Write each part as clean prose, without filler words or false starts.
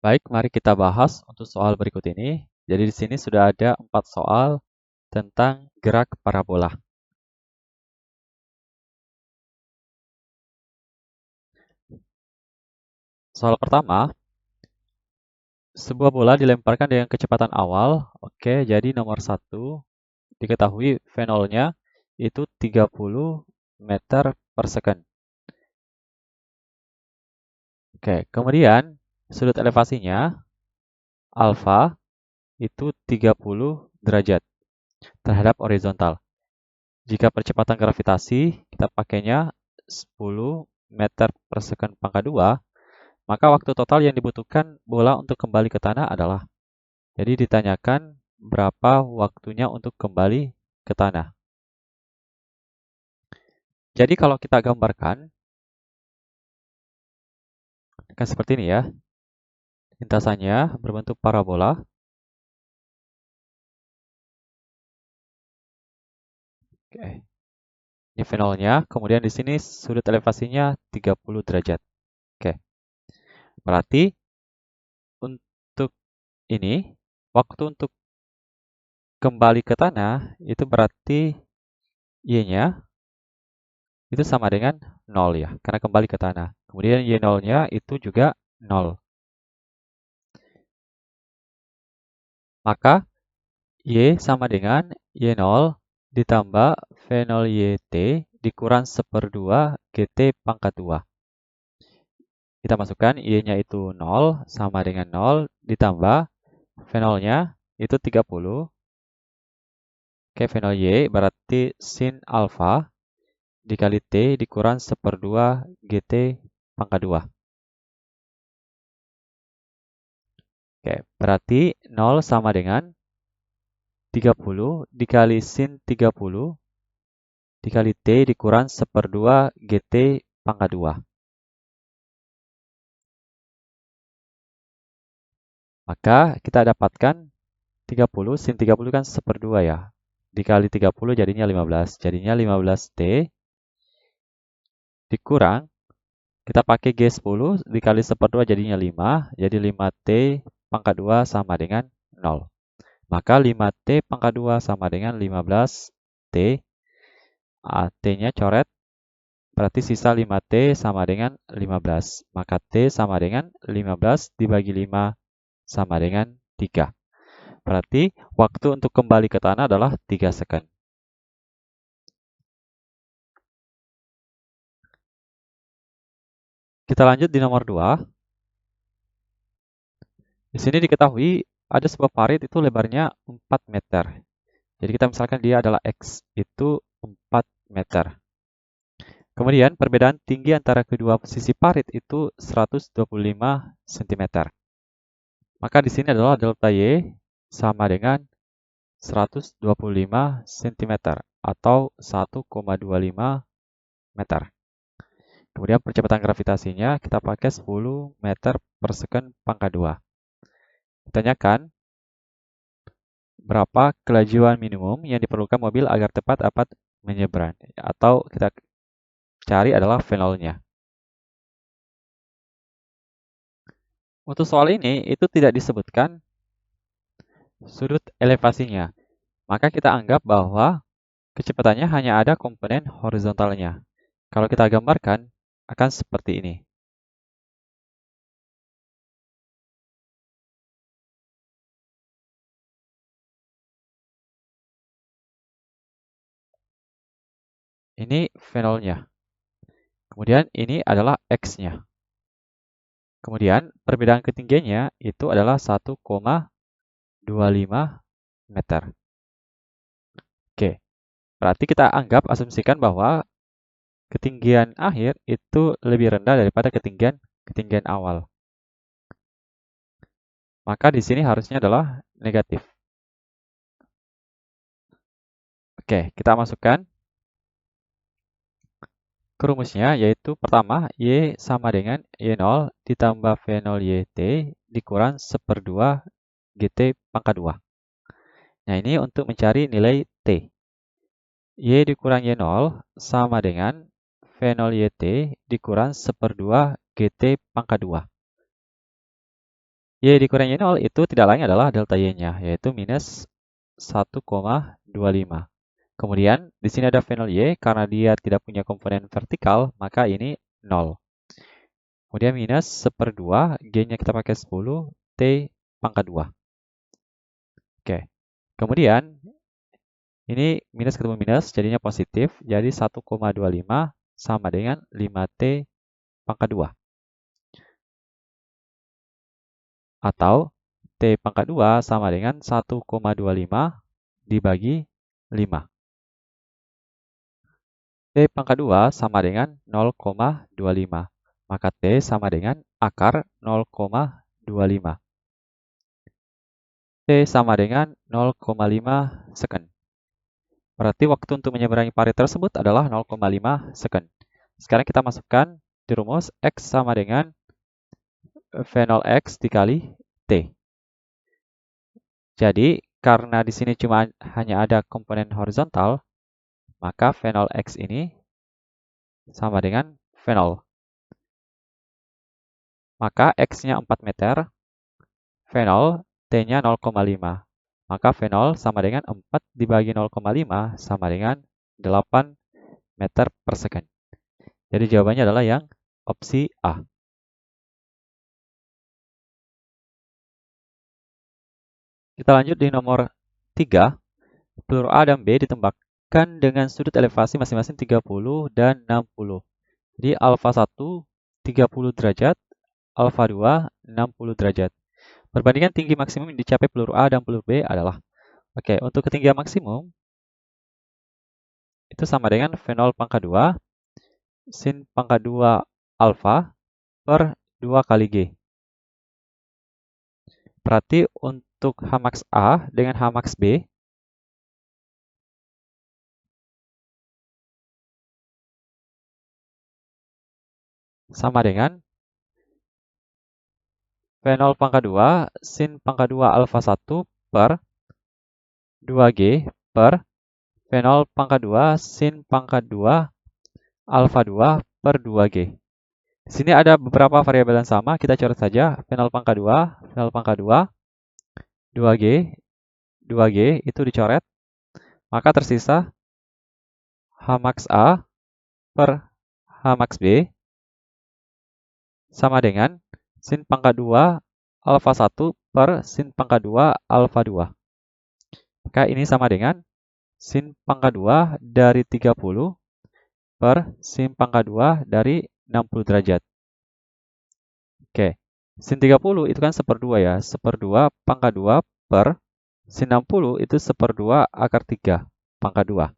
Baik, mari kita bahas untuk soal berikut ini. Jadi di sini sudah ada 4 soal tentang gerak parabola. Soal pertama, sebuah bola dilemparkan dengan kecepatan awal. Oke, jadi nomor 1 diketahui V0-nya itu 30 meter per second. Oke, kemudian sudut elevasinya alfa itu 30 derajat terhadap horizontal. Jika percepatan gravitasi kita pakainya 10 meter per second pangkat 2, maka waktu total yang dibutuhkan bola untuk kembali ke tanah adalah. Jadi ditanyakan berapa waktunya untuk kembali ke tanah. Jadi kalau kita gambarkan, akan seperti ini ya. Lintasannya berbentuk parabola. Oke. Ini V0-nya, kemudian di sini sudut elevasinya 30 derajat. Oke. Berarti untuk ini, waktu untuk kembali ke tanah itu berarti Y-nya itu sama dengan 0 ya, karena kembali ke tanah. Kemudian Y0-nya itu juga 0. Maka Y sama dengan Y0 ditambah V0YT dikurang 1/2 GT pangkat 2. Kita masukkan Y-nya itu 0 sama dengan 0 ditambah V0-nya itu 30. Oke, V0Y berarti sin alfa dikali T dikurang 1/2 GT pangkat 2. Oke, berarti 0 sama dengan 30 dikali sin 30 dikali T dikurang 1/2 GT pangkat 2. Maka kita dapatkan 30, sin 30 kan 1/2 ya. Dikali 30 jadinya 15. Jadinya 15T dikurang, kita pakai G10 dikali 1/2 jadinya 5. Jadi 5T pangkat 2 sama dengan 0. Maka 5T pangkat 2 sama dengan 15T. T-nya coret, berarti sisa 5T sama dengan 15. Maka T sama dengan 15 dibagi 5 sama dengan 3. Berarti waktu untuk kembali ke tanah adalah 3 second. Kita lanjut di nomor 2. Di sini diketahui ada sebuah parit itu lebarnya 4 meter. Jadi kita misalkan dia adalah X, itu 4 meter. Kemudian perbedaan tinggi antara kedua sisi parit itu 125 cm. Maka di sini adalah delta Y sama dengan 125 cm atau 1,25 meter. Kemudian percepatan gravitasinya kita pakai 10 meter per second pangkat 2. Ditanyakan berapa kelajuan minimum yang diperlukan mobil agar tepat dapat menyeberang. Atau kita cari adalah V0-nya. Untuk soal ini, itu tidak disebutkan sudut elevasinya. Maka kita anggap bahwa kecepatannya hanya ada komponen horizontalnya. Kalau kita gambarkan, akan seperti ini. Ini V0-nya. Kemudian ini adalah X-nya. Kemudian perbedaan ketinggiannya itu adalah 1,25 meter. Oke, berarti kita anggap asumsikan bahwa ketinggian akhir itu lebih rendah daripada ketinggian awal. Maka di sini harusnya adalah negatif. Oke, kita masukkan ke rumusnya, yaitu pertama, Y sama dengan Y0 ditambah V0YT dikurang 1/2 GT pangkat 2. Nah, ini untuk mencari nilai T. Y dikurang Y0 sama dengan V0 YT dikurang 1/2 GT pangkat 2. Y dikurangi 0 itu tidak lain adalah delta Y-nya, yaitu minus 1,25. Kemudian, di sini ada V0 Y, karena dia tidak punya komponen vertikal, maka ini 0. Kemudian minus 1/2, G-nya kita pakai 10, T pangkat 2. Oke, kemudian ini minus ketemu minus, jadinya positif, jadi 1,25 sama dengan 5T pangkat 2. Atau T pangkat 2 sama dengan 1,25 dibagi 5. T pangkat 2 sama dengan 0,25. Maka T sama dengan akar 0,25. T sama dengan 0,5 second. Berarti waktu untuk menyeberangi parit tersebut adalah 0,5 second. Sekarang kita masukkan di rumus X sama dengan V0X dikali T. Jadi, karena di sini cuma hanya ada komponen horizontal, maka V0X ini sama dengan V0. Maka X-nya 4 meter, V0, T-nya 0,5. Maka V0 sama dengan 4 dibagi 0,5 sama dengan 8 meter per second. Jadi jawabannya adalah yang opsi A. Kita lanjut di nomor 3. Peluru A dan B ditembakkan dengan sudut elevasi masing-masing 30 dan 60. Jadi alfa 1 30 derajat, alfa 2 60 derajat. Perbandingan tinggi maksimum yang dicapai peluru A dan peluru B adalah, oke, untuk ketinggian maksimum itu sama dengan V0 pangkat 2 sin pangkat 2 alfa per 2 kali G. Berarti untuk H max A dengan H max B sama dengan V0 pangkat 2 sin pangkat 2 alfa 1 per 2G per V0 pangkat 2 sin pangkat 2 alfa 2 per 2G. Di sini ada beberapa variabel yang sama, kita coret saja V0 pangkat 2, V0 pangkat 2, 2G, 2G itu dicoret, maka tersisa H max A per H max B sama dengan sin pangkat 2 alfa 1 per sin pangkat 2 alfa 2. Maka ini sama dengan sin pangkat 2 dari 30 per sin pangkat 2 dari 60 derajat. Oke, sin 30 itu kan 1/2 ya, 1/2 pangkat 2 per sin 60 itu 1/2 akar 3 pangkat 2.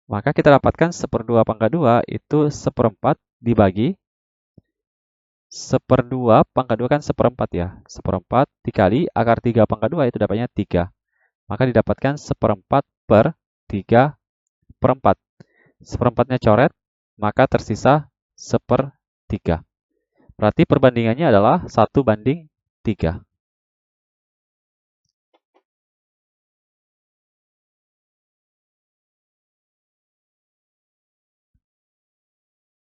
Maka kita dapatkan 1/2 pangkat 2 itu 1/4 dibagi 1/2 pangkat 2 kan 1/4 ya. 1/4 dikali akar 3 pangkat 2 itu dapatnya 3. Maka didapatkan 1/4 per 3/4. 1/4-nya coret, maka tersisa 1/3. Berarti perbandingannya adalah 1:3.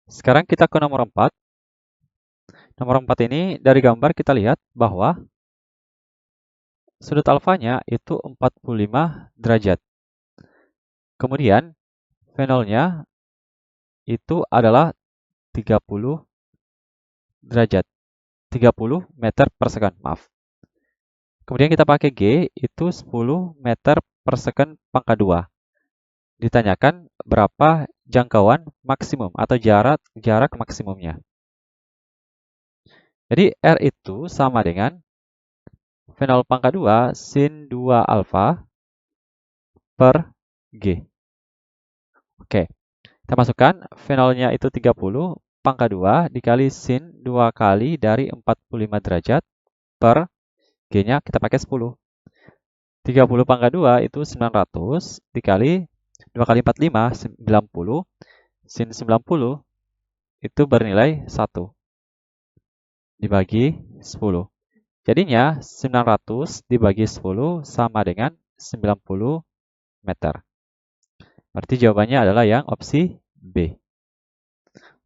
Sekarang kita ke nomor 4. Nomor 4 ini dari gambar kita lihat bahwa sudut alfanya itu 45 derajat. Kemudian V0-nya itu adalah 30 derajat. 30 meter per second, maaf. Kemudian kita pakai G itu 10 meter per second pangkat 2. Ditanyakan berapa jangkauan maksimum atau jarak maksimumnya. Jadi R itu sama dengan V0 pangkat 2 sin 2 alfa per G. Oke, kita masukkan V0-nya itu 30 pangkat 2 dikali sin 2 kali dari 45 derajat per G-nya kita pakai 10. 30 pangkat 2 itu 900 dikali 2 kali 45, 90. Sin 90 itu bernilai 1 dibagi 10. Jadinya 900 dibagi 10 sama dengan 90 meter. Berarti jawabannya adalah yang opsi B.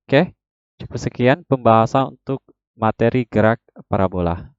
Oke, cukup sekian pembahasan untuk materi gerak parabola.